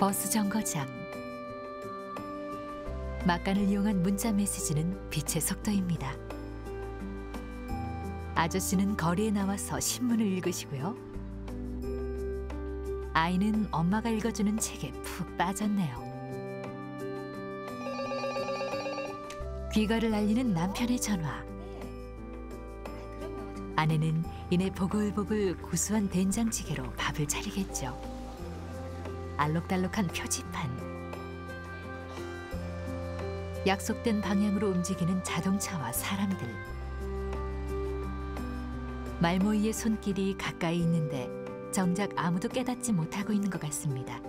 버스 정거장. 막간을 이용한 문자 메시지는 빛의 속도입니다. 아저씨는 거리에 나와서 신문을 읽으시고요. 아이는 엄마가 읽어주는 책에 푹 빠졌네요. 귀가를 알리는 남편의 전화. 아내는 이내 보글보글 구수한 된장찌개로 밥을 차리겠죠. 알록달록한 표지판. 약속된 방향으로 움직이는 자동차와 사람들. 말모이의 손길이 가까이 있는데 정작 아무도 깨닫지 못하고 있는 것 같습니다.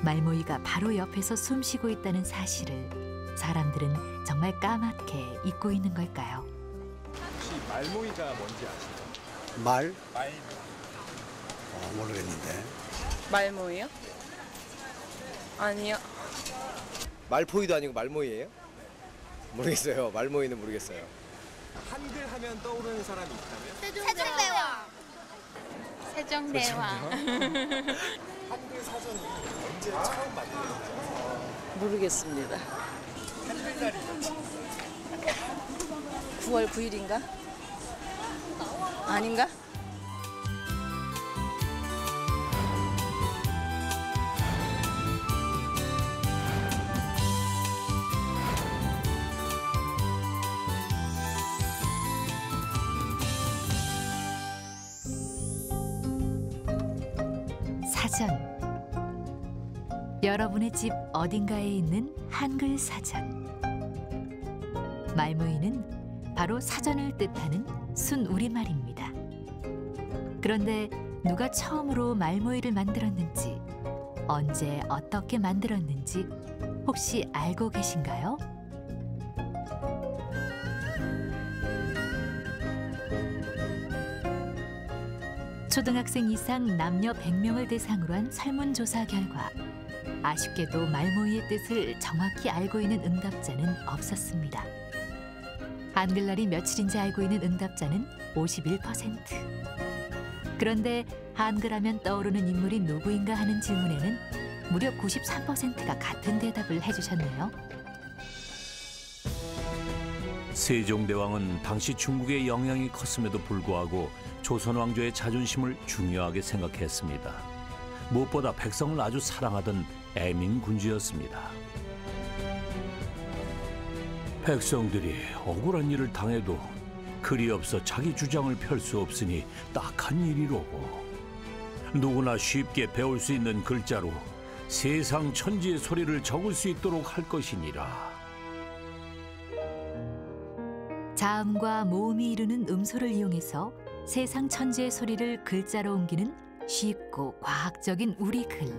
말모이가 바로 옆에서 숨쉬고 있다는 사실을 사람들은 정말 까맣게 잊고 있는 걸까요? 혹시 말모이가 뭔지 아시나요? 말? 말. 모르겠는데. 말모이요? 아니요. 말포이도 아니고 말모이예요? 모르겠어요. 말모이는 모르겠어요. 한글 하면 떠오르는 사람이 있다면? 세종대왕. 세종대왕. 한글 사전이 언제 처음 만들어졌죠? 모르겠습니다. 한글날이 며칠? 9월 9일인가? 아닌가? 사전. 여러분의 집 어딘가에 있는 한글 사전. 말모이는 바로 사전을 뜻하는 순우리말입니다. 그런데 누가 처음으로 말모이를 만들었는지, 언제 어떻게 만들었는지 혹시 알고 계신가요? 초등학생 이상 남녀 100명을 대상으로 한 설문조사 결과 아쉽게도 말모이의 뜻을 정확히 알고 있는 응답자는 없었습니다. 한글날이 며칠인지 알고 있는 응답자는 51%. 그런데 한글하면 떠오르는 인물이 누구인가 하는 질문에는 무려 93%가 같은 대답을 해주셨네요. 세종대왕은 당시 중국의 영향이 컸음에도 불구하고 조선 왕조의 자존심을 중요하게 생각했습니다. 무엇보다 백성을 아주 사랑하던 애민군주였습니다. 백성들이 억울한 일을 당해도 글이 없어 자기 주장을 펼 수 없으니 딱한 일이로고, 누구나 쉽게 배울 수 있는 글자로 세상 천지의 소리를 적을 수 있도록 할 것이니라. 자음과 모음이 이루는 음소를 이용해서 세상 천지의 소리를 글자로 옮기는 쉽고 과학적인 우리 글.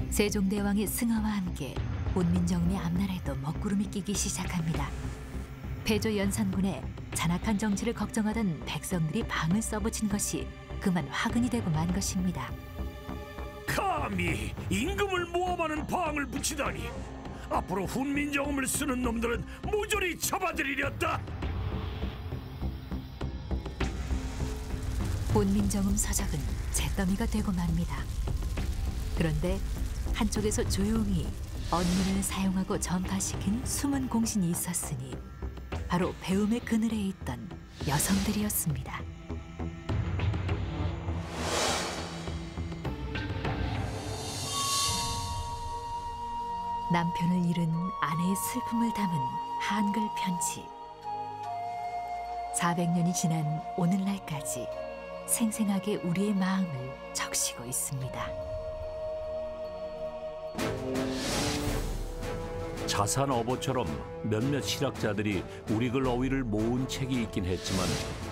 세종대왕의 승하와 함께 온민정음의 앞날에도 먹구름이 끼기 시작합니다. 패조 연산군의 잔악한 정치를 걱정하던 백성들이 방을 써붙인 것이 그만 화근이 되고 만 것입니다. 감히 임금을 모함하는 방을 붙이다니! 앞으로 훈민정음을 쓰는 놈들은 모조리 잡아들이렸다! 온민정음 서적은 잿더미가 되고 맙니다. 그런데 한쪽에서 조용히 언문을 사용하고 전파시킨 숨은 공신이 있었으니 바로 배움의 그늘에 있던 여성들이었습니다. 남편을 잃은 아내의 슬픔을 담은 한글 편지. 400년이 지난 오늘날까지 생생하게 우리의 마음을 적시고 있습니다. 자산 어보처럼 몇몇 실학자들이 우리 글 어휘를 모은 책이 있긴 했지만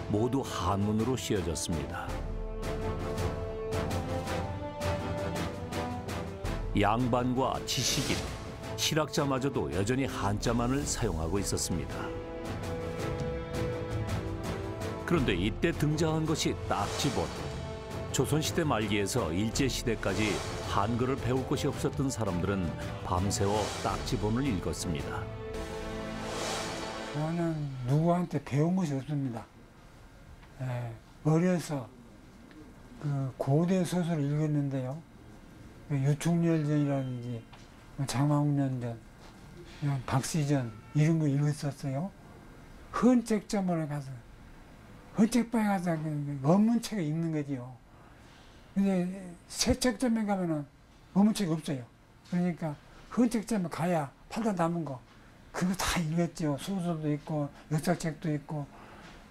모두 한문으로 씌어졌습니다. 양반과 지식인, 실학자마저도 여전히 한자만을 사용하고 있었습니다. 그런데 이때 등장한 것이 딱지본. 조선시대 말기에서 일제시대까지 한글을 배울 곳이 없었던 사람들은 밤새워 딱지본을 읽었습니다. 저는 누구한테 배운 것이 없습니다. 어려서 그 고대 소설을 읽었는데요. 유충열전이라든지 장화홍련전, 박시전 이런 거 읽었었어요. 헌책점에 가서 헌책방에 가서 원문 책을 읽는 거지요. 근데 새 책점에 가면은 원문 책이 없어요. 그러니까 헌책점에 가야 팔다 남은 거 그거 다 읽었죠. 소설도 있고 역사책도 있고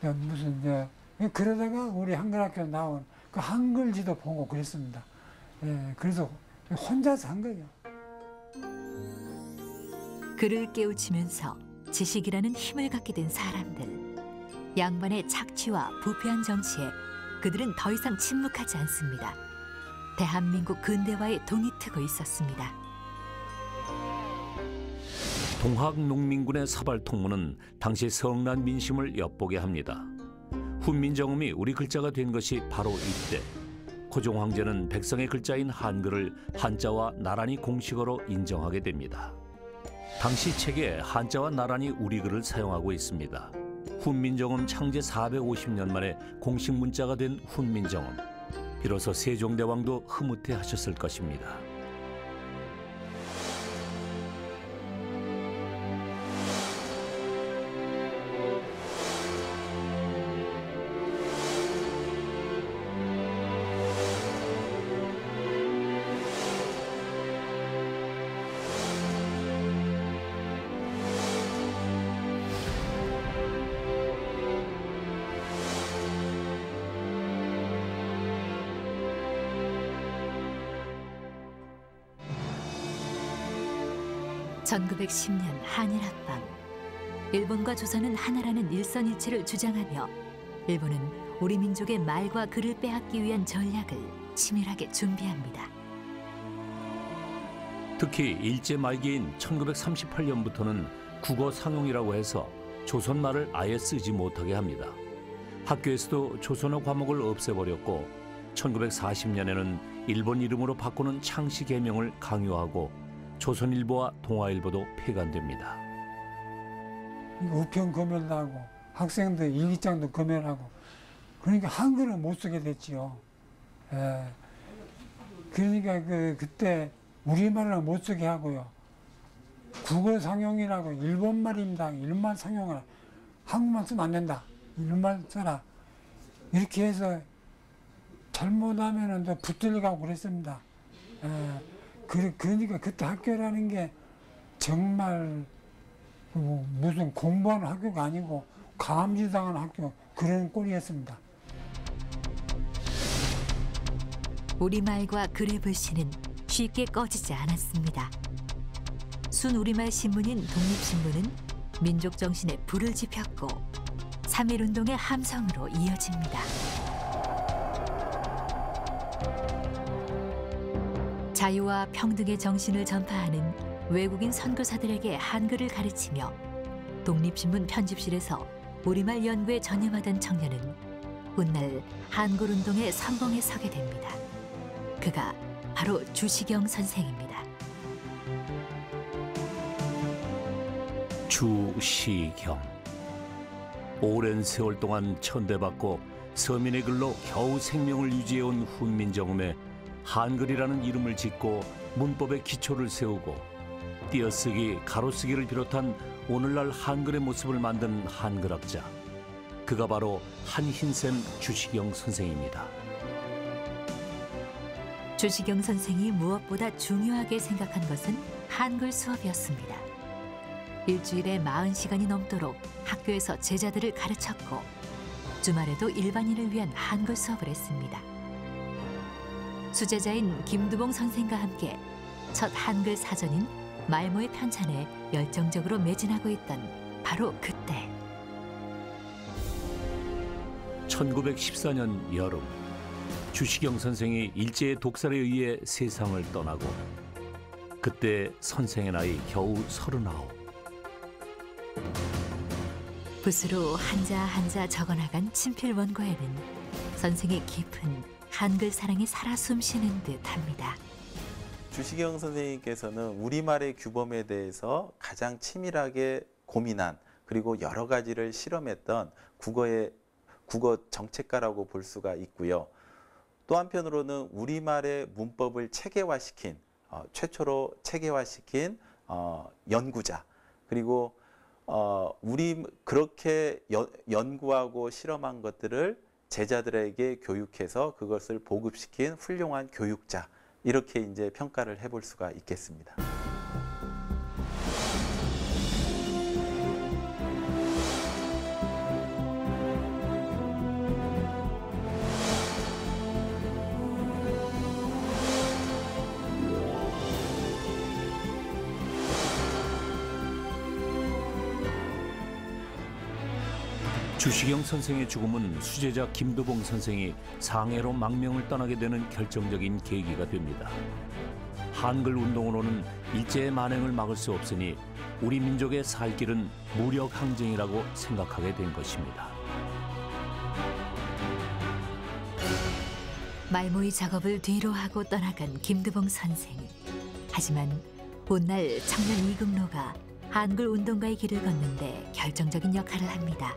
무슨 그러다가 우리 한글학교 나온 그 한글지도 보고 그랬습니다. 그래서 혼자서 한 거예요. 글을 깨우치면서 지식이라는 힘을 갖게 된 사람들. 양반의 착취와 부패한 정치에 그들은 더 이상 침묵하지 않습니다. 대한민국 근대화에 동이 트고 있었습니다. 동학농민군의 사발통문은 당시 성난 민심을 엿보게 합니다. 훈민정음이 우리 글자가 된 것이 바로 이때. 고종 황제는 백성의 글자인 한글을 한자와 나란히 공식어로 인정하게 됩니다. 당시 책에 한자와 나란히 우리 글을 사용하고 있습니다. 훈민정음 창제 450년 만에 공식 문자가 된 훈민정음. 비로소 세종대왕도 흐뭇해하셨을 것입니다. (1910년) 한일합방. 일본과 조선은 하나라는 일선일체를 주장하며 일본은 우리 민족의 말과 글을 빼앗기 위한 전략을 치밀하게 준비합니다. 특히 일제 말기인 1938년부터는 국어 상용이라고 해서 조선말을 아예 쓰지 못하게 합니다. 학교에서도 조선어 과목을 없애버렸고 1940년에는 일본 이름으로 바꾸는 창씨 계명을 강요하고 조선일보와 동아일보도 폐간됩니다. 우편 검열도 하고 학생들 일기장도 검열하고 그러니까 한글을 못 쓰게 됐지요. 그러니까 그때 우리말을 못 쓰게 하고요. 국어 상용이라고 일본말입니다. 일본말 상용을 한국말 쓰면 안 된다. 일본말 써라. 이렇게 해서 잘못하면은 또 붙들려가고 그랬습니다. 그러니까 그때 학교라는 게 정말 무슨 공부하는 학교가 아니고 감시당하는 학교 그런 꼴이었습니다. 우리말과 글의 불씨는 쉽게 꺼지지 않았습니다. 순우리말 신문인 독립신문은 민족 정신에 불을 지폈고 3.1운동의 함성으로 이어집니다. 자유와 평등의 정신을 전파하는 외국인 선교사들에게 한글을 가르치며 독립신문 편집실에서 우리말 연구에 전념하던 청년은 훗날 한글운동의 선봉에 서게 됩니다. 그가 바로 주시경 선생입니다. 주시경. 오랜 세월 동안 천대받고 서민의 글로 겨우 생명을 유지해온 훈민정음에 한글이라는 이름을 짓고 문법의 기초를 세우고 띄어쓰기, 가로쓰기를 비롯한 오늘날 한글의 모습을 만든 한글학자. 그가 바로 한흰샘 주시경 선생입니다. 주시경 선생이 무엇보다 중요하게 생각한 것은 한글 수업이었습니다. 일주일에 40시간이 넘도록 학교에서 제자들을 가르쳤고 주말에도 일반인을 위한 한글 수업을 했습니다. 수제자인 김두봉 선생과 함께 첫 한글 사전인 말모의 편찬에 열정적으로 매진하고 있던 바로 그때 1914년 여름 주시경 선생이 일제의 독살에 의해 세상을 떠나고 그때 선생의 나이 겨우 39. 붓으로 한자 한자 적어나간 친필 원고에는 선생의 깊은 한글 사랑이 살아 숨쉬는 듯합니다. 주시경 선생님께서는 우리말의 규범에 대해서 가장 치밀하게 고민한 그리고 여러 가지를 실험했던 국어의 국어 정책가라고 볼 수가 있고요. 또 한편으로는 우리말의 문법을 체계화시킨 최초로 체계화시킨 연구자, 그리고 우리 그렇게 연구하고 실험한 것들을 제자들에게 교육해서 그것을 보급시킨 훌륭한 교육자, 이렇게 이제 평가를 해볼 수가 있겠습니다. 주시경 선생의 죽음은 수제자 김두봉 선생이 상해로 망명을 떠나게 되는 결정적인 계기가 됩니다. 한글 운동으로는 일제의 만행을 막을 수 없으니 우리 민족의 살 길은 무력 항쟁이라고 생각하게 된 것입니다. 말모이 작업을 뒤로 하고 떠나간 김두봉 선생. 하지만 훗날 청년 이극노가 한글 운동가의 길을 걷는데 결정적인 역할을 합니다.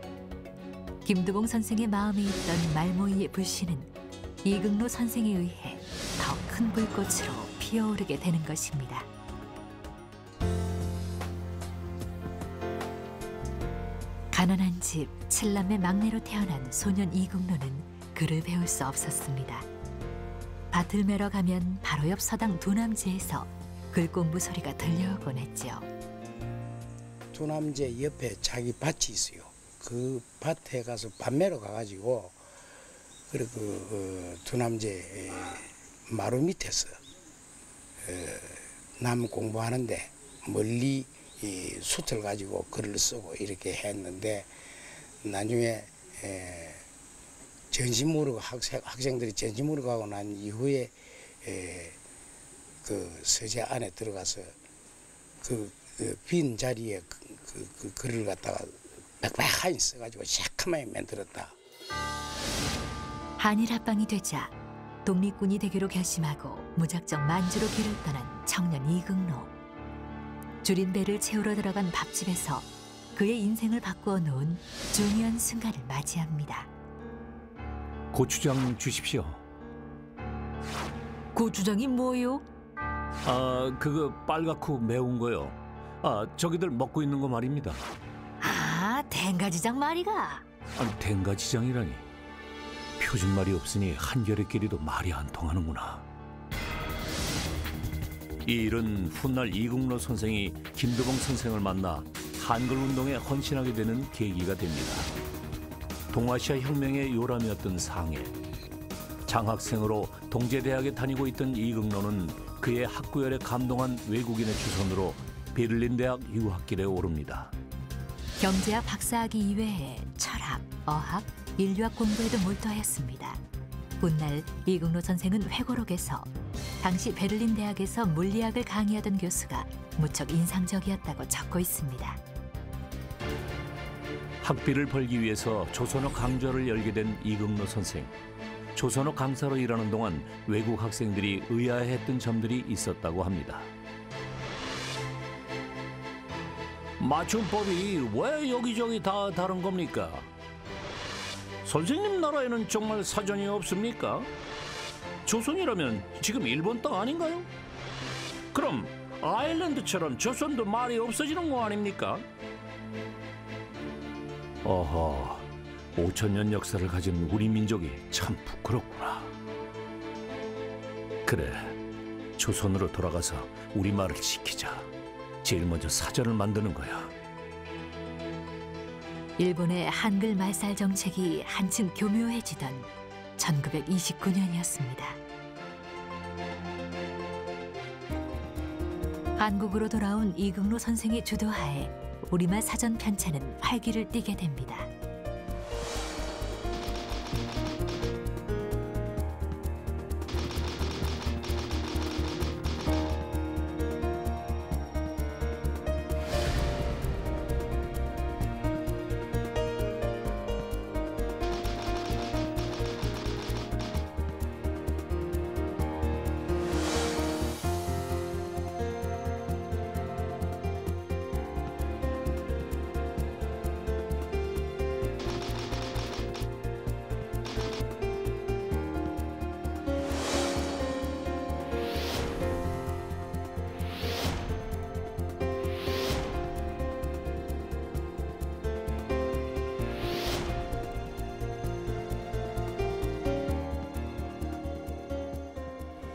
김두봉 선생의 마음에 있던 말모이의 불씨는 이극노 선생에 의해 더 큰 불꽃으로 피어오르게 되는 것입니다. 가난한 집 7남매 막내로 태어난 소년 이극노는 글을 배울 수 없었습니다. 밭을 매러 가면 바로 옆 서당 두남지에서 글 공부 소리가 들려오곤 했죠. 두남제 옆에 자기 밭이 있어요. 그 밭에 가서 밭 매러 가가지고 그리고 두남제 마루 밑에서 남 공부하는데 멀리 이 숯을 가지고 글을 쓰고 이렇게 했는데 나중에 전시무로 학생들이 전시무로 가고 난 이후에 그 서재 안에 들어가서 그 빈 자리에 그 글을 갖다가 빽빽하게 써가지고 새카맣게 만들었다. 한일 합방이 되자 독립군이 되기로 결심하고 무작정 만주로 길을 떠난 청년 이극노. 줄인 배를 채우러 들어간 밥집에서 그의 인생을 바꾸어 놓은 중요한 순간을 맞이합니다. 고추장 주십시오. 고추장이 뭐요? 그거 빨갛고 매운 거요. 저기들 먹고 있는 거 말입니다. 아, 댕가지장 말이가. 아니, 댕가지장이라니. 표준말이 없으니 한겨레끼리도 말이 안 통하는구나. 이 일은 훗날 이극노 선생이 김두봉 선생을 만나 한글 운동에 헌신하게 되는 계기가 됩니다. 동아시아 혁명의 요람이었던 상해. 장학생으로 동제대학에 다니고 있던 이극노는 그의 학구열에 감동한 외국인의 추선으로 베를린 대학 유학길에 오릅니다. 경제학 박사학위 이외에 철학, 어학, 인류학 공부에도 몰두하였습니다. 훗날 이극노 선생은 회고록에서 당시 베를린 대학에서 물리학을 강의하던 교수가 무척 인상적이었다고 적고 있습니다. 학비를 벌기 위해서 조선어 강좌를 열게 된 이극노 선생. 조선어 강사로 일하는 동안 외국 학생들이 의아해했던 점들이 있었다고 합니다. 맞춤법이 왜 여기저기 다 다른 겁니까? 선생님 나라에는 정말 사전이 없습니까? 조선이라면 지금 일본 땅 아닌가요? 그럼 아일랜드처럼 조선도 말이 없어지는 거 아닙니까? 어허, 5,000년 역사를 가진 우리 민족이 참 부끄럽구나. 그래, 조선으로 돌아가서 우리말을 지키자. 제일 먼저 사전을 만드는 거야. 일본의 한글 말살 정책이 한층 교묘해지던 1929년이었습니다. 한국으로 돌아온 이극노 선생의 주도하에 우리말 사전 편찬은 활기를 띠게 됩니다.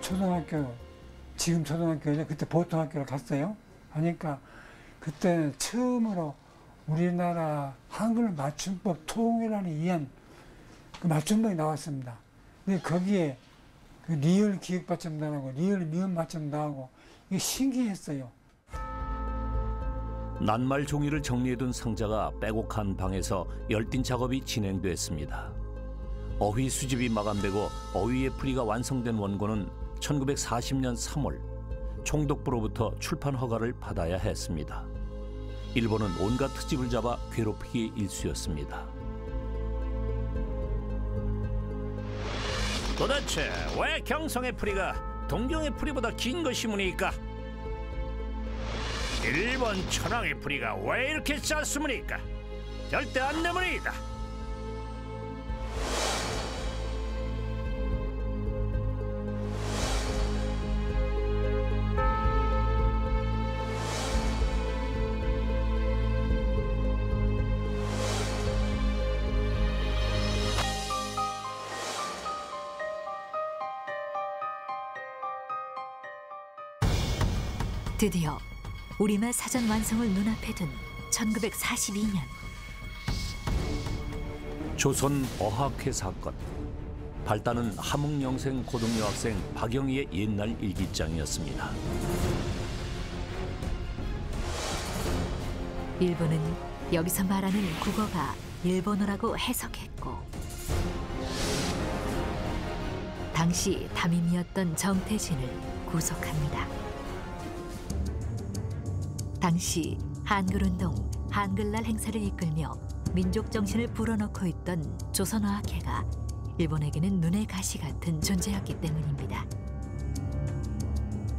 초등학교, 지금 초등학교죠. 그때 보통학교를 갔어요. 하니까 그때 처음으로 우리나라 한글 맞춤법 통일안에 의한 그 맞춤법이 나왔습니다. 근데 거기에 그 리을 기억 받침도 하고 리을 미음 받침도 하고 이게 신기했어요. 낱말 종이를 정리해둔 상자가 빼곡한 방에서 열띤 작업이 진행됐습니다. 어휘 수집이 마감되고 어휘의 풀이가 완성된 원고는 1940년 3월 총독부로부터 출판 허가를 받아야 했습니다. 일본은 온갖 트집을 잡아 괴롭히기 일쑤였습니다. 도대체 왜 경성의 풀이가 동경의 풀이보다 긴 것이무니까? 일본 천황의 풀이가 왜 이렇게 짧습니까? 절대 안 되므리이다. 드디어 우리말 사전 완성을 눈앞에 둔 1942년. 조선 어학회 사건. 발단은 함흥영생 고등여학생 박영희의 옛날 일기장이었습니다. 일본은 여기서 말하는 국어가 일본어라고 해석했고, 당시 담임이었던 정태진을 구속합니다. 당시 한글운동, 한글날 행사를 이끌며 민족 정신을 불어넣고 있던 조선어학회가 일본에게는 눈의 가시 같은 존재였기 때문입니다.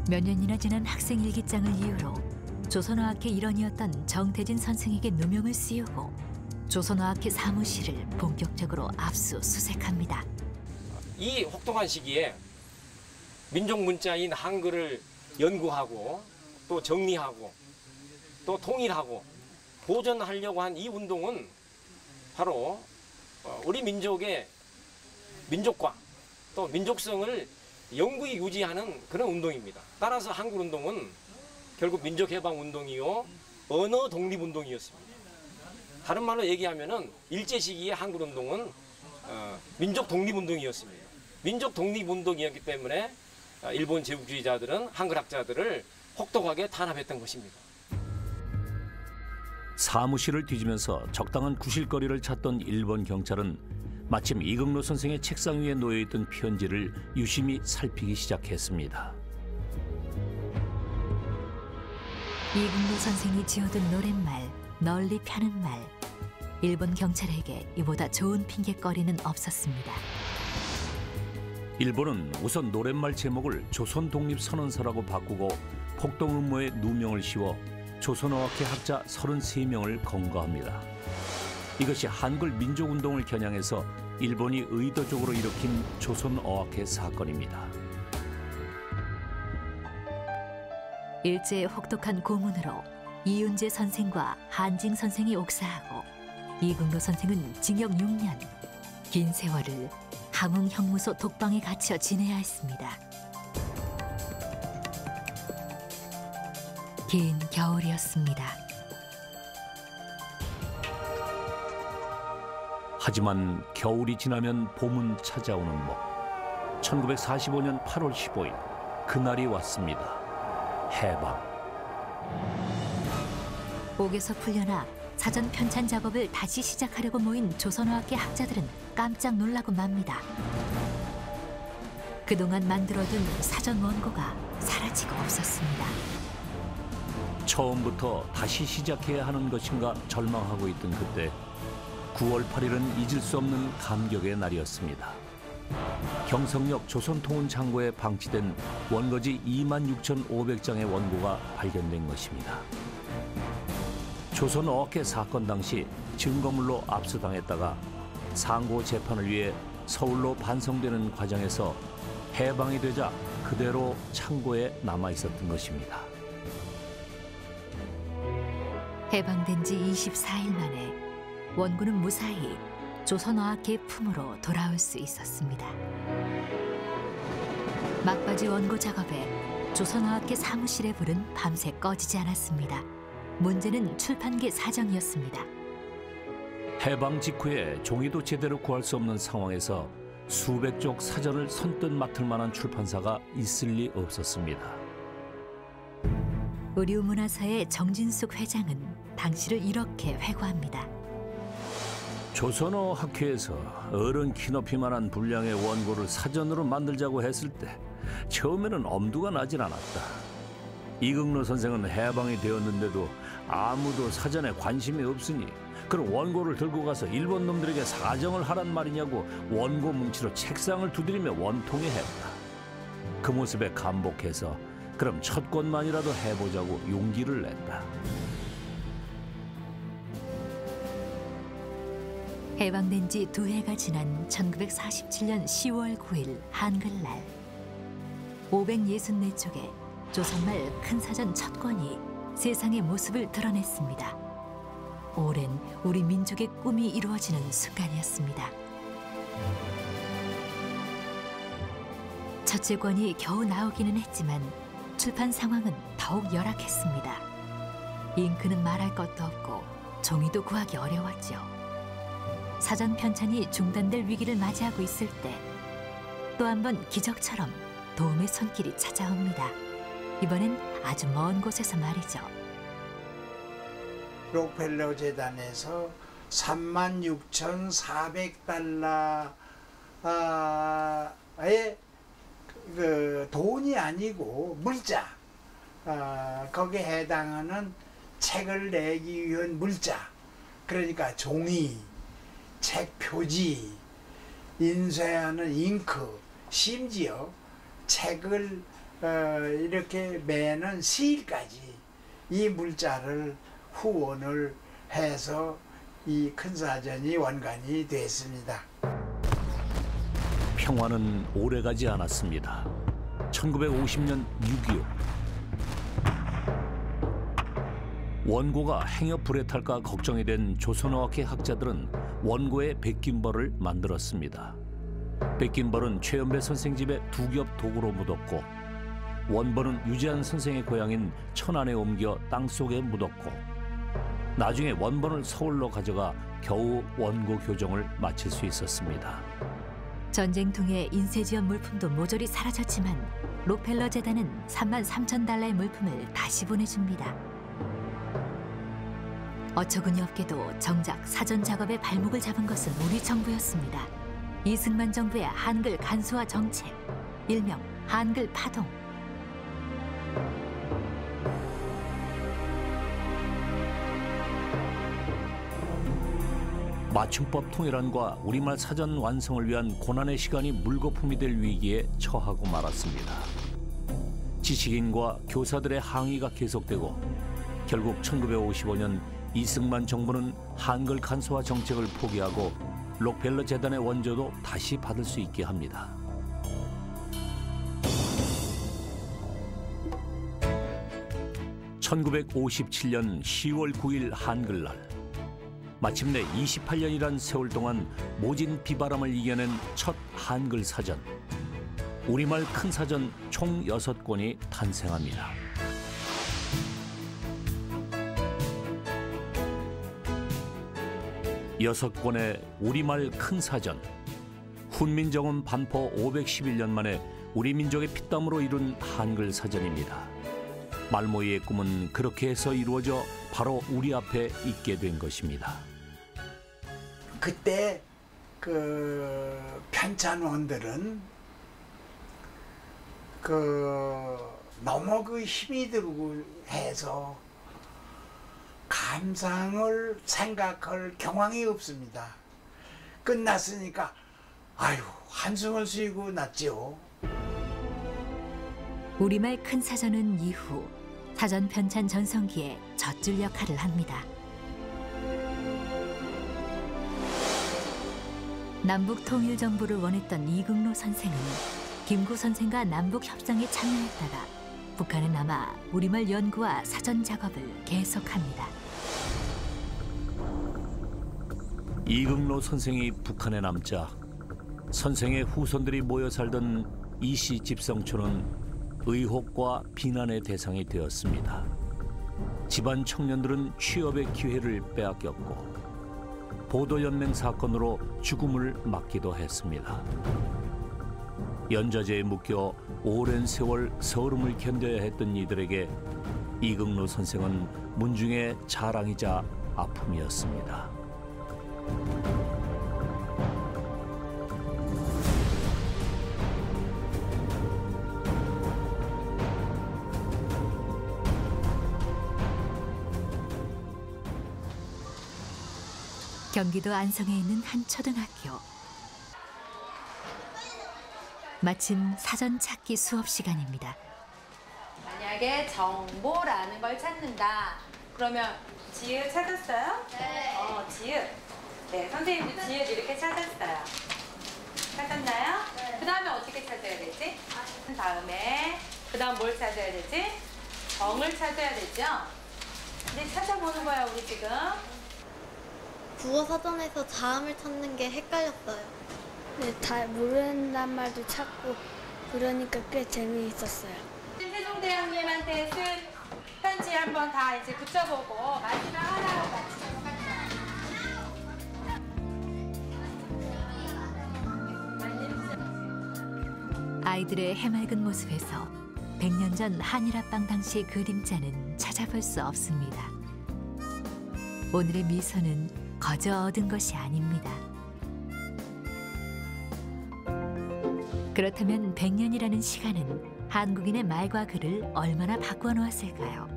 몇 년이나 지난 학생 일기장을 이유로 조선어학회 일원이었던 정태진 선생에게 누명을 씌우고 조선어학회 사무실을 본격적으로 압수수색합니다. 이 혹독한 시기에 민족 문자인 한글을 연구하고 또 정리하고 또 통일하고 보존하려고 한 이 운동은 바로 우리 민족의 민족과 또 민족성을 영구히 유지하는 그런 운동입니다. 따라서 한글운동은 결국 민족해방운동이요 언어 독립운동이었습니다. 다른 말로 얘기하면은 일제시기의 한글운동은 민족 독립운동이었습니다. 민족 독립운동이었기 때문에 일본 제국주의자들은 한글학자들을 혹독하게 탄압했던 것입니다. 사무실을 뒤지면서 적당한 구실거리를 찾던 일본 경찰은 마침 이극노 선생의 책상 위에 놓여있던 편지를 유심히 살피기 시작했습니다. 이극노 선생이 지어둔 노랫말, 널리 펴는 말. 일본 경찰에게 이보다 좋은 핑계거리는 없었습니다. 일본은 우선 노랫말 제목을 조선독립선언서라고 바꾸고 폭동음모에 누명을 씌워 조선어학회 학자 33명을 검거합니다. 이것이 한글 민족운동을 겨냥해서 일본이 의도적으로 일으킨 조선어학회 사건입니다. 일제의 혹독한 고문으로 이윤재 선생과 한징 선생이 옥사하고 이극노 선생은 징역 6년, 긴 세월을 함흥 형무소 독방에 갇혀 지내야 했습니다. 긴 겨울이었습니다. 하지만 겨울이 지나면 봄은 찾아오는 법. 1945년 8월 15일 그날이 왔습니다. 해방. 옥에서 풀려나 사전 편찬 작업을 다시 시작하려고 모인 조선어학회 학자들은 깜짝 놀라고 맙니다. 그동안 만들어둔 사전 원고가 사라지고 없었습니다. 처음부터 다시 시작해야 하는 것인가 절망하고 있던 그때 9월 8일은 잊을 수 없는 감격의 날이었습니다. 경성역 조선통운창고에 방치된 원고지 26,500장의 원고가 발견된 것입니다. 조선어학회 사건 당시 증거물로 압수당했다가 상고 재판을 위해 서울로 반송되는 과정에서 해방이 되자 그대로 창고에 남아 있었던 것입니다. 해방된 지 24일 만에 원고는 무사히 조선어학회 품으로 돌아올 수 있었습니다. 막바지 원고 작업에 조선어학회 사무실의 불은 밤새 꺼지지 않았습니다. 문제는 출판계 사정이었습니다. 해방 직후에 종이도 제대로 구할 수 없는 상황에서 수백 쪽 사전을 선뜻 맡을 만한 출판사가 있을 리 없었습니다. 의류문화사의 정진숙 회장은 당시를 이렇게 회고합니다. 조선어 학회에서 어른 키높이만한 분량의 원고를 사전으로 만들자고 했을 때 처음에는 엄두가 나질 않았다. 이극노 선생은 해방이 되었는데도 아무도 사전에 관심이 없으니 그런 원고를 들고 가서 일본 놈들에게 사정을 하란 말이냐고 원고 뭉치로 책상을 두드리며 원통해 했다. 그 모습에 감복해서 그럼 첫 권만이라도 해보자고 용기를 냈다. 해방된 지 2해가 지난 1947년 10월 9일 한글날 564쪽의 조선말 큰사전 첫 권이 세상의 모습을 드러냈습니다. 오랜 우리 민족의 꿈이 이루어지는 순간이었습니다. 첫째 권이 겨우 나오기는 했지만 출판 상황은 더욱 열악했습니다. 잉크는 말할 것도 없고 종이도 구하기 어려웠죠. 사전 편찬이 중단될 위기를 맞이하고 있을 때 또 한 번 기적처럼 도움의 손길이 찾아옵니다. 이번엔 아주 먼 곳에서 말이죠. 록펠러 재단에서 36,400달러의 그 돈이 아니고 물자, 거기에 해당하는 책을 내기 위한 물자, 그러니까 종이, 책 표지, 인쇄하는 잉크, 심지어 책을 이렇게 매는 시일까지 이 물자를 후원을 해서 이 큰 사전이 원간이 됐습니다. 평화는 오래가지 않았습니다. 1950년 6.25 원고가 행여 불에 탈까 걱정이 된 조선어학회 학자들은 원고의 백김벌을 만들었습니다. 백김벌은 최연배 선생 집에 두 겹 도구로 묻었고 원본은 유재한 선생의 고향인 천안에 옮겨 땅속에 묻었고 나중에 원본을 서울로 가져가 겨우 원고 교정을 마칠 수 있었습니다. 전쟁통에 인쇄지원 물품도 모조리 사라졌지만 록펠러 재단은 33,000달러의 물품을 다시 보내줍니다. 어처구니 없게도 정작 사전 작업에 발목을 잡은 것은 우리 정부였습니다. 이승만 정부의 한글 간소화 정책, 일명 한글 파동. 맞춤법 통일안과 우리말 사전 완성을 위한 고난의 시간이 물거품이 될 위기에 처하고 말았습니다. 지식인과 교사들의 항의가 계속되고 결국 1955년 이승만 정부는 한글 간소화 정책을 포기하고 록펠러 재단의 원조도 다시 받을 수 있게 합니다. (1957년 10월 9일) 한글날 마침내 28년이란 세월 동안 모진 비바람을 이겨낸 첫 한글 사전 우리말 큰 사전 총 6권이 탄생합니다. 여섯 권의 우리말 큰 사전, 훈민정음 반포 511년 만에 우리 민족의 피땀으로 이룬 한글 사전입니다. 말모이의 꿈은 그렇게 해서 이루어져 바로 우리 앞에 있게 된 것입니다. 그때 그 편찬원들은 너무 힘이 들고 해서 감상을 생각할 경황이 없습니다. 끝났으니까 아유 한숨을 쉬고 났죠. 우리말 큰 사전은 이후 사전 편찬 전성기에 젖줄 역할을 합니다. 남북 통일 정부를 원했던 이극노 선생은 김구 선생과 남북 협상에 참여했다가 북한에 남아 우리말 연구와 사전 작업을 계속합니다. 이극노 선생이 북한에 남자 선생의 후손들이 모여 살던 이씨 집성촌은 의혹과 비난의 대상이 되었습니다. 집안 청년들은 취업의 기회를 빼앗겼고 보도연맹 사건으로 죽음을 맞기도 했습니다. 연좌제에 묶여 오랜 세월 서름을 견뎌야 했던 이들에게 이극노 선생은 문중의 자랑이자 아픔이었습니다. 경기도 안성에 있는 한 초등학교. 마침 사전 찾기 수업 시간입니다. 만약에 정보라는 걸 찾는다. 그러면 지읒 찾았어요? 네. 지읒. 네, 선생님도 지읒 이렇게 찾았어요. 찾았나요? 네. 그 다음에 어떻게 찾아야 되지? 그 다음에 그 다음 뭘 찾아야 되지? 정을 찾아야 되죠? 근데 찾아보는 거야 우리 지금. 국어 사전에서 자음을 찾는 게 헷갈렸어요. 네, 다 모른단 말도 찾고 그러니까 꽤 재미있었어요. 세종대왕님한테 쓴 편지 한번 다 이제 붙여보고 마지막 하나로 같이 아이들의 해맑은 모습에서 100년 전 한일합방 당시의 그림자는 찾아볼 수 없습니다. 오늘의 미소는 거저 얻은 것이 아닙니다. 그렇다면 100년이라는 시간은 한국인의 말과 글을 얼마나 바꾸어 놓았을까요?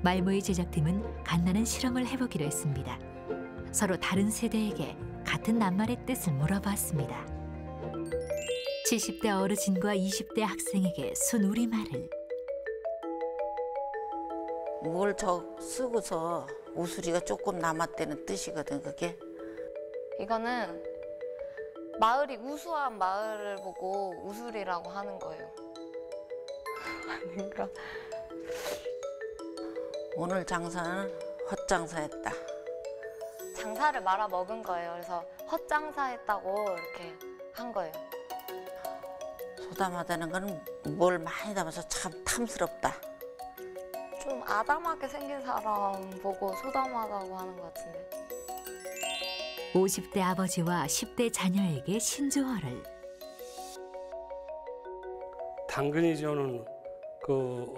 말모의 제작팀은 간단한 실험을 해보기로 했습니다. 서로 다른 세대에게 같은 낱말의 뜻을 물어봤습니다. 70대 어르신과 20대 학생에게 순우리말을, 뭘 쓰고서 우수리가 조금 남았다는 뜻이거든, 그게. 이거는 마을이 우수한 마을을 보고 우수리라고 하는 거예요. 아닌가? 오늘 장사는 헛장사했다. 장사를 말아 먹은 거예요. 그래서 헛장사했다고 이렇게 한 거예요. 소담하다는 건 뭘 많이 담아서 참 탐스럽다. 좀 아담하게 생긴 사람 보고 소담하다고 하는 것 같은데. 50대 아버지와 10대 자녀에게 신조어를. 당근이 저는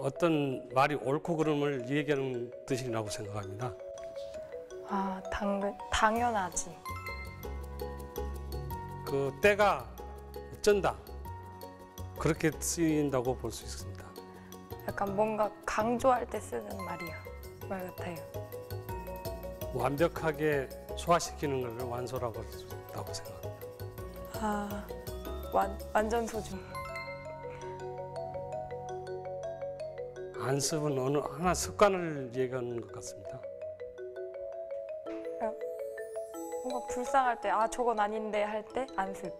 어떤 말이 옳고 그름을 얘기하는 뜻이라고 생각합니다. 아, 당연하지. 때가 어쩐다. 그렇게 쓰인다고 볼 수 있습니다. 약간 뭔가 강조할 때 쓰는 말 같아요. 완벽하게 소화시키는 걸 완소라고 할 수 있다고 생각합니다. 아, 완전 소중. 안습은 어느 하나 습관을 얘기하는 것 같습니다. 뭔가 불쌍할 때, 아, 저건 아닌데 할 때 안습.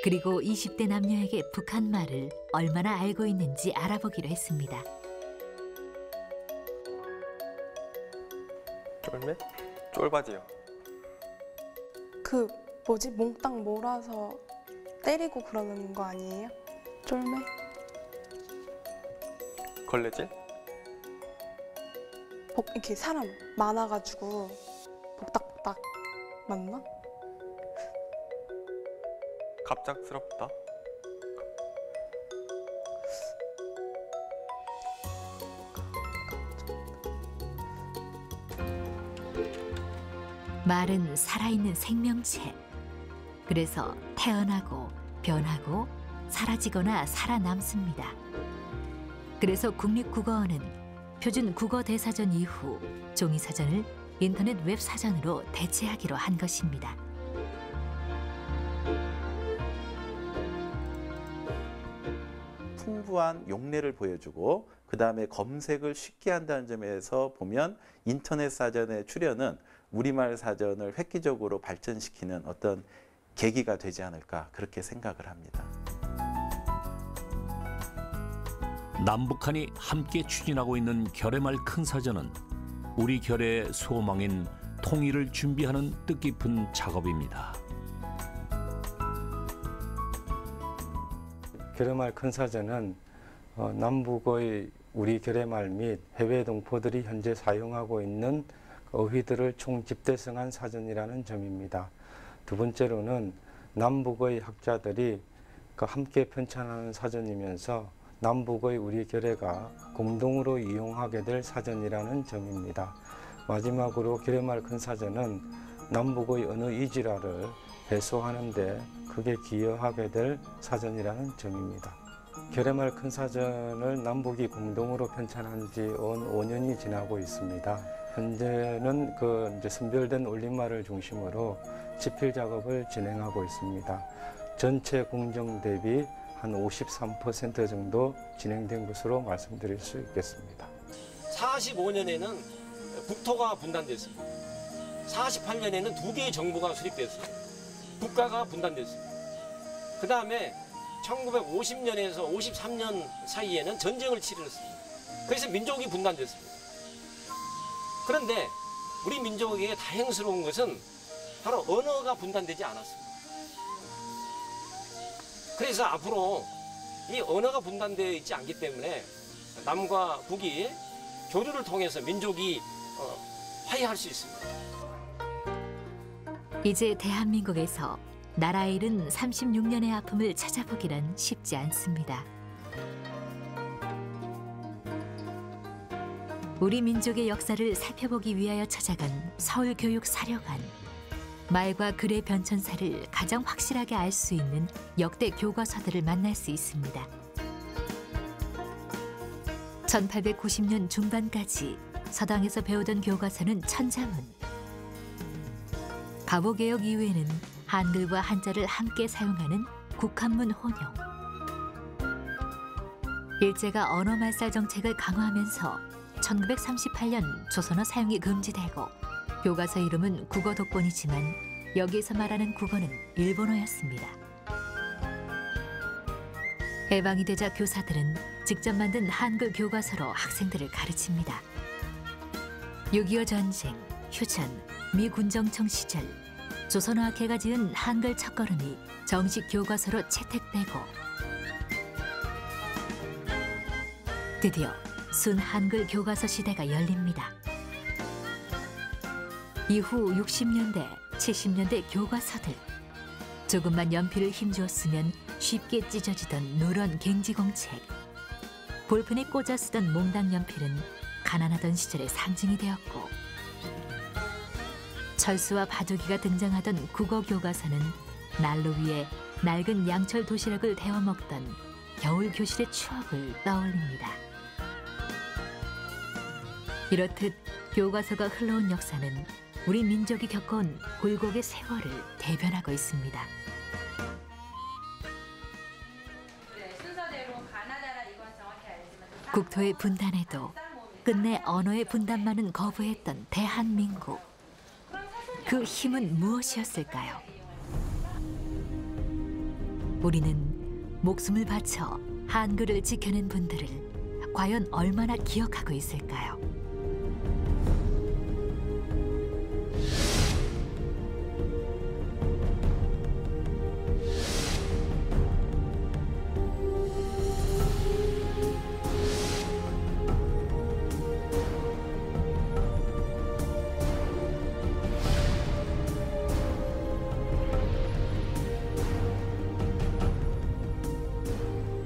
그리고 20대 남녀에게 북한말을 얼마나 알고 있는지 알아보기로 했습니다. 쫄매? 쫄바지요. 몽땅 몰아서 때리고 그러는 거 아니에요? 쫄매? 걸레질? 이렇게 사람 많아가지고 복닥복닥 맞나? 갑작스럽다. 말은 살아있는 생명체. 그래서 태어나고 변하고 사라지거나 살아남습니다. 그래서 국립국어원은 표준 국어대사전 이후 종이사전을 인터넷 웹사전으로 대체하기로 한 것입니다. 풍부한 용례를 보여주고 그 다음에 검색을 쉽게 한다는 점에서 보면 인터넷 사전의 출현은 우리말 사전을 획기적으로 발전시키는 어떤 계기가 되지 않을까 그렇게 생각을 합니다. 남북한이 함께 추진하고 있는 결의말 큰 사전은 우리 결의의 소망인 통일을 준비하는 뜻깊은 작업입니다. 결의말 큰사전은 남북의 우리 결의말 및 해외 동포들이 현재 사용하고 있는 어휘들을 총집대성한 사전이라는 점입니다. 두 번째로는 남북의 학자들이 함께 편찬하는 사전이면서 남북의 우리 결의가 공동으로 이용하게 될 사전이라는 점입니다. 마지막으로 결의말 큰사전은 남북의 언어 이질화를 해소하는 데 크게 기여하게 될 사전이라는 점입니다. 결의말 큰사전을 남북이 공동으로 편찬한 지 5년이 지나고 있습니다. 현재는 이제 선별된 올림말을 중심으로 집필 작업을 진행하고 있습니다. 전체 공정 대비 한 53% 정도 진행된 것으로 말씀드릴 수 있겠습니다. 45년에는 국토가 분단됐습니다. 48년에는 2개의 정부가 수립됐습니다. 국가가 분단됐습니다. 그 다음에 1950년에서 53년 사이에는 전쟁을 치렀습니다. 그래서 민족이 분단됐습니다. 그런데 우리 민족에게 다행스러운 것은 바로 언어가 분단되지 않았습니다. 그래서 앞으로 이 언어가 분단되어 있지 않기 때문에 남과 북이 교류를 통해서 민족이 화해할 수 있습니다. 이제 대한민국에서 나라 잃은 36년의 아픔을 찾아보기란 쉽지 않습니다. 우리 민족의 역사를 살펴보기 위하여 찾아간 서울교육사령관. 말과 글의 변천사를 가장 확실하게 알 수 있는 역대 교과서들을 만날 수 있습니다. 1890년 중반까지 서당에서 배우던 교과서는 천자문. 가보개혁 이후에는 한글과 한자를 함께 사용하는 국한문 혼용. 일제가 언어말살 정책을 강화하면서 1938년 조선어 사용이 금지되고 교과서 이름은 국어 독본이지만 여기에서 말하는 국어는 일본어였습니다. 해방이 되자 교사들은 직접 만든 한글 교과서로 학생들을 가르칩니다. 6.25 전쟁, 휴전, 미 군정청 시절 조선어학회가 지은 한글 첫걸음이 정식 교과서로 채택되고 드디어 순 한글 교과서 시대가 열립니다. 이후 60년대, 70년대 교과서들. 조금만 연필을 힘주었으면 쉽게 찢어지던 누런 갱지공책. 볼펜에 꽂아 쓰던 몽당 연필은 가난하던 시절의 상징이 되었고 철수와 바둑이가 등장하던 국어 교과서는 난로 위에 낡은 양철 도시락을 데워 먹던 겨울 교실의 추억을 떠올립니다. 이렇듯 교과서가 흘러온 역사는 우리 민족이 겪어온 굴곡의 세월을 대변하고 있습니다. 국토의 분단에도 끝내 언어의 분단만은 거부했던 대한민국. 그 힘은 무엇이었을까요? 우리는 목숨을 바쳐 한글을 지켜낸 분들을 과연 얼마나 기억하고 있을까요?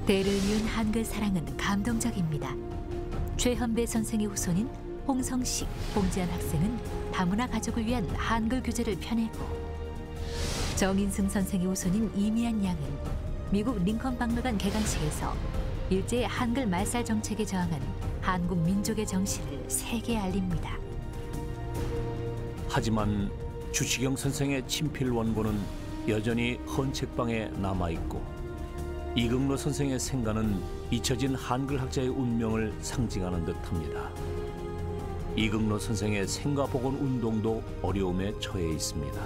대를 이은 한글 사랑은 감동적입니다. 최현배 선생의 후손인 홍성식, 홍지한 학생은 다문화 가족을 위한 한글 교재를 펴내고 정인승 선생의 후손인 이미안 양은 미국 링컨 박물관 개관식에서 일제의 한글 말살 정책에 저항한 한국 민족의 정신을 세계에 알립니다. 하지만 주시경 선생의 친필 원고는 여전히 헌책방에 남아있고 이금로 선생의 생가는 잊혀진 한글 학자의 운명을 상징하는 듯합니다. 이금로 선생의 생가 복원 운동도 어려움에 처해 있습니다.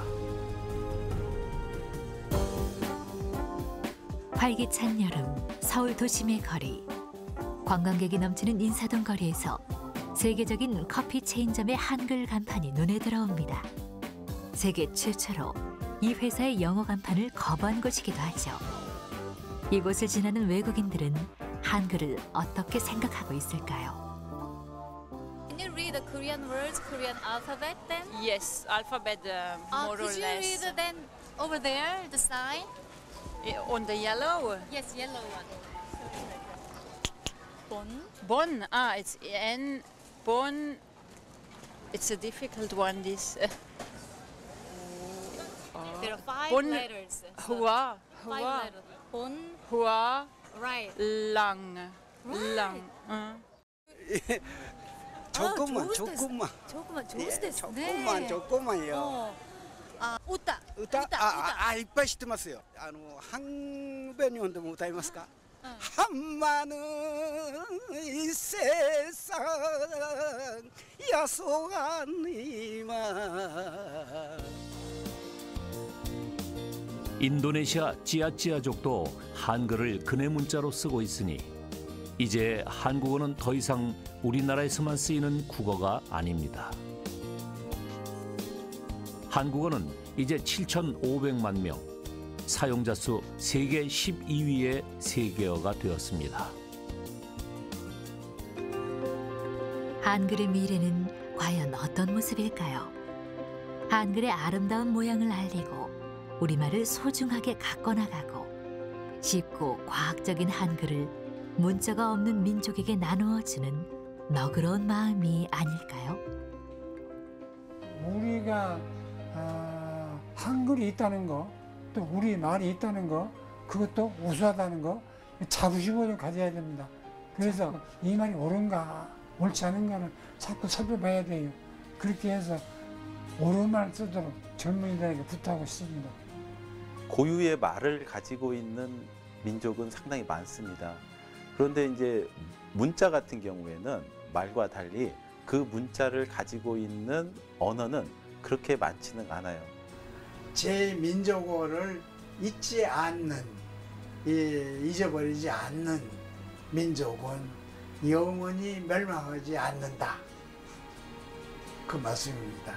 활기찬 여름, 서울 도심의 거리. 관광객이 넘치는 인사동 거리에서 세계적인 커피 체인점의 한글 간판이 눈에 들어옵니다. 세계 최초로 이 회사의 영어 간판을 거부한 곳이기도 하죠. 이곳을 지나는 외국인들은 한글을 어떻게 생각하고 있을까요? Can you read the Korean words, Korean alphabet then? Yes, alphabet more or Could you less. read then over there, the sign? On the yellow. Yes, yellow one. Bon. Bon. Ah, it's N. Bon. It's a difficult one. This. There are 5 Bon. letters. Hua. 5 Hua. letters. Bon. Hua. Right. Lang. Right. Lang. 조금만, 아, 조금만. 조금만, 예, 좋으시댔어. 조금만, 조금만요. 아, 웃다. 歌いっぱい知ってますよ。한변형도 못歌いますか? 한 많은 이 세상 야속하니만. 인도네시아 찌아찌아족도 한글을 근해 문자로 쓰고 있으니 이제 한국어는 더 이상 우리나라에서만 쓰이는 국어가 아닙니다. 한국어는 이제 7,500만 명, 사용자 수 세계 12위의 세계어가 되었습니다. 한글의 미래는 과연 어떤 모습일까요? 한글의 아름다운 모양을 알리고 우리말을 소중하게 가꿔나가고 쉽고 과학적인 한글을 문자가 없는 민족에게 나누어주는 너그러운 마음이 아닐까요? 우리가 한글이 있다는 거, 또 우리 말이 있다는 거, 그것도 우수하다는 거 자부심을 좀 가져야 됩니다. 그래서 이 말이 옳은가 옳지 않은가를 자꾸 살펴봐야 돼요. 그렇게 해서 옳은 말 쓰도록 젊은이들에게 부탁하고 싶습니다. 고유의 말을 가지고 있는 민족은 상당히 많습니다. 그런데 이제 문자 같은 경우에는 말과 달리 그 문자를 가지고 있는 언어는 그렇게 많지는 않아요. 제 민족어를 잊지 않는, 잊어버리지 않는 민족은 영원히 멸망하지 않는다. 그 말씀입니다.